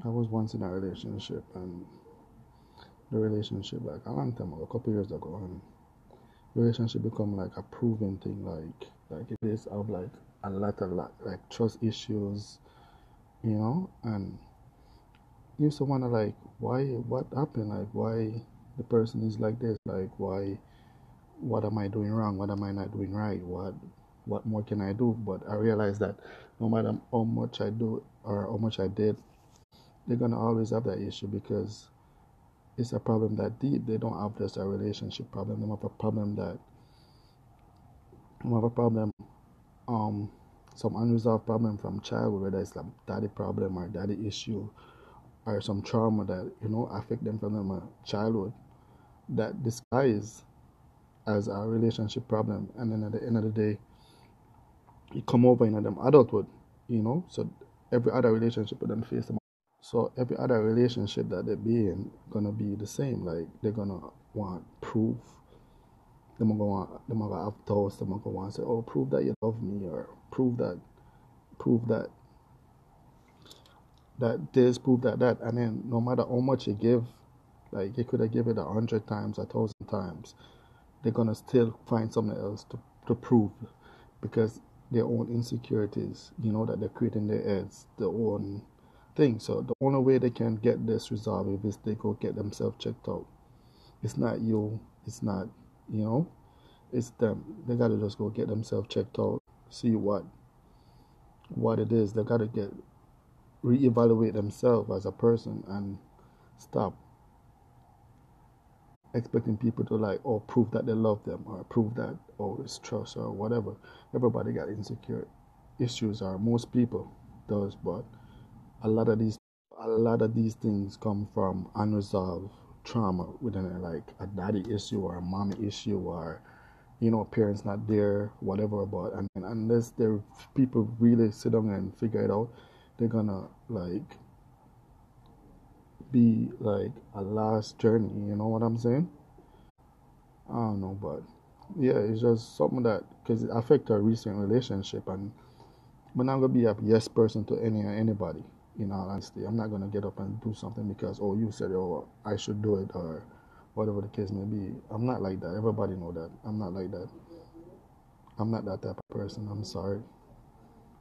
I was once in a relationship, and the relationship, like a long time ago, a couple years ago, and relationship become like a proven thing, like it is of like a lot like trust issues, and you used to wonder like why, what happened, like why the person is like this, like why, what am I doing wrong, what am I not doing right, what more can I do? But I realized that no matter how much I do or how much I did, they're gonna always have that issue because it's a problem that deep. They don't have just a relationship problem. They have a problem, um, some unresolved problem from childhood, whether it's a daddy problem or daddy issue or some trauma that affect them from them childhood that disguise as a relationship problem, and then at the end of the day, it come over in them adulthood. So every other relationship with them face them. So every other relationship that they be in gonna be the same. Like they're gonna want proof. They're gonna have thoughts. They're gonna want to say, "Oh, prove that you love me," or prove that this, prove that. And then no matter how much you give, like you could have given it 100 times, 1,000 times, they're gonna still find something else to prove because their own insecurities, that they're creating in their heads, their own thing. So the only way they can get this resolved is they go get themselves checked out. It's not you, it's not, you know, it's them. They gotta just go get themselves checked out, see what it is. They gotta get reevaluate themselves as a person and stop expecting people to like or prove that they love them or prove that it's trust or whatever. Everybody got insecure issues, or most people does, but a lot of these a lot of these things come from unresolved trauma within it, like a daddy issue or a mommy issue or parents not there, whatever. But and unless there people really sit down and figure it out, they're gonna like be like a last journey. You know what I'm saying? I don't know, but yeah, it's just something that because it affect our recent relationship, and I'm not gonna be a yes person to anybody. In all honesty, I'm not gonna get up and do something because you said I should do it or whatever the case may be. I'm not like that. Everybody know that. I'm not like that. I'm not that type of person. I'm sorry.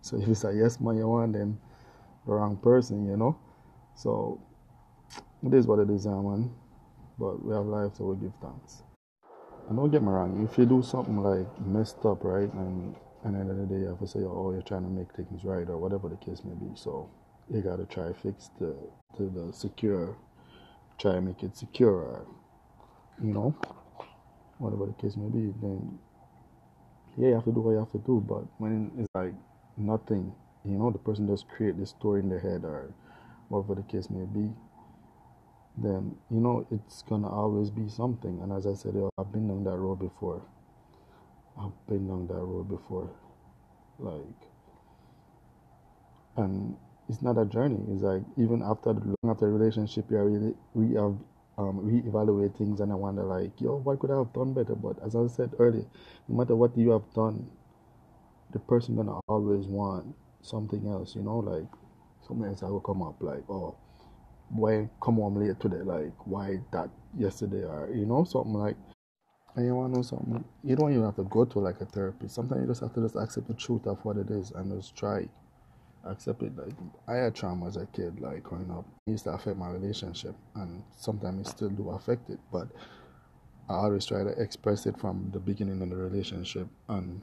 So if it's a yes man you want, then the wrong person. So it is what it is, man. But we have life, so we give thanks. And don't get me wrong, if you do something like messed up, right, and at the end of the day you have to say, you're trying to make things right or whatever the case may be. So you gotta try fix the secure, try make it secure, or, whatever the case may be. Then yeah, you have to do what you have to do. But when it's like nothing, the person just create this story in their head or whatever the case may be, then it's gonna always be something. And as I said, I've been down that road before. Like, and it's not a journey. It's like even long after the relationship, you are really reevaluate things, and I wonder like, what could I have done better? But as I said earlier, no matter what you have done, the person gonna always want something else. Like something else that will come up, like, why come home late today? Like, why that yesterday? Or something like. And you wanna know something? You don't even have to go to like a therapist. Sometimes you just have to just accept the truth of what it is and just try accept it. Like I had trauma as a kid, like growing up. It used to affect my relationship, and sometimes it still do affect it. But I always try to express it from the beginning of the relationship, and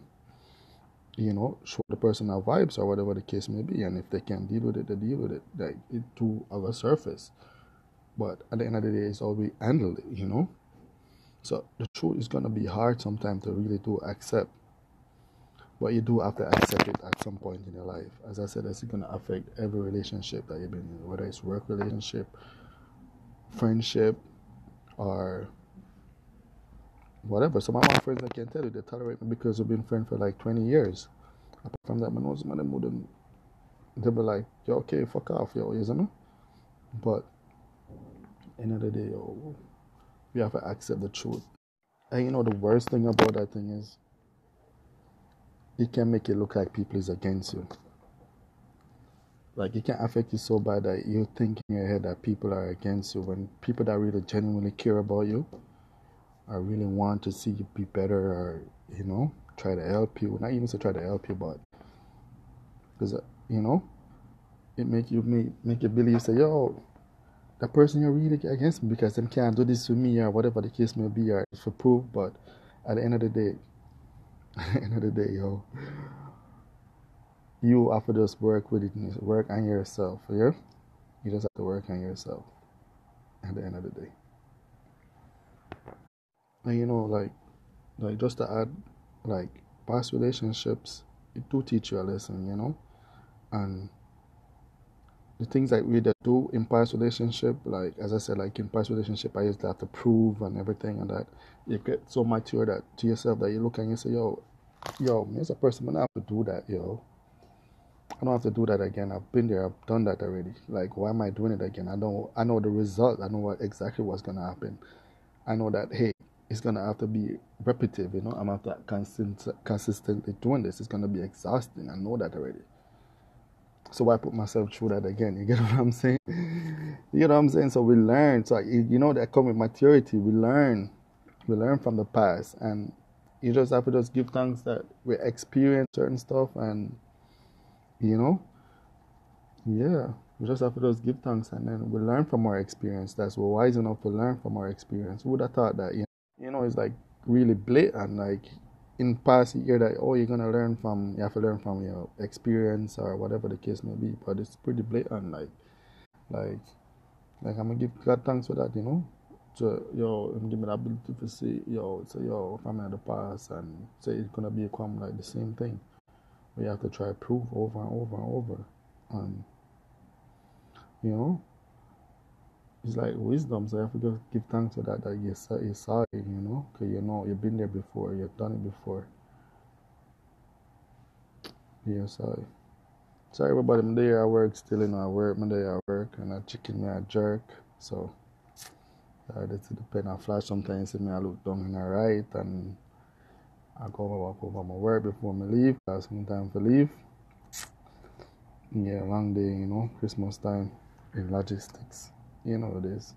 show the person our vibes or whatever the case may be. And if they can deal with it, they deal with it. Like it to our surface. But at the end of the day, it's all we handle it. So the truth is gonna be hard sometimes to really do accept. But you do have to accept it at some point in your life. As I said, it's going to affect every relationship that you've been in, whether it's work relationship, friendship, or whatever. Some of my friends, I can tell you, they tolerate me because we've been friends for like 20 years. Apart from that, my nose, man, they'll be like, yo, okay, fuck off, yo, isn't it? But end of the day, we have to accept the truth. And the worst thing about that thing is, it can make it look like people is against you. Like it can affect you so bad that you think in your head that people are against you when people that really genuinely care about you or really want to see you be better or, try to help you. Not even to try to help you, but because, it make you believe, say, yo, that person you're really against me because them can't do this to me or whatever the case may be or it's for proof. But at the end of the day, yo, you have to just work with it, work on yourself, yeah? You just have to work on yourself at the end of the day. And like just to add, like past relationships, it do teach you a lesson, and the things that we that do in past relationship, like as I said, like in past relationship, I used to have to prove and everything, and that you get so mature that to yourself that you look and you say, yo, me as a person, I don't have to do that, yo. I don't have to do that again. I've been there. I've done that already. Like, why am I doing it again? I know the result. I know exactly what's gonna happen. I know that hey, it's gonna have to be repetitive. I'm gonna have to consistently doing this. It's gonna be exhausting. I know that already. So why put myself through that again? You get what I'm saying? You get what I'm saying? So we learn. So that come with maturity. We learn. We learn from the past, and you just have to just give thanks that we experience certain stuff, and you know, yeah, we just have to just give thanks, and then we learn from our experience. That's we're wise enough to learn from our experience. Who would have thought that? It's like really blatant. Like in past, you hear that you're gonna learn from, you have to learn from your experience or whatever the case may be. But it's pretty blatant. Like, I'm gonna give God thanks for that. So give me the ability to see from the past and say it's gonna become like the same thing. We have to try to prove over and over and over, and you know. It's like wisdom, so you have to just give thanks for that you're sorry, because you've been there before, you've done it before. Yeah, sorry. Sorry, everybody, I'm there at work still, I work, I'm there at work, and I chicken me a jerk, so that's the pen I flash sometimes, see me I look down and I right, and I go walk over my work before I leave, that's my time for leave. Yeah, long day, Christmas time in logistics, it is.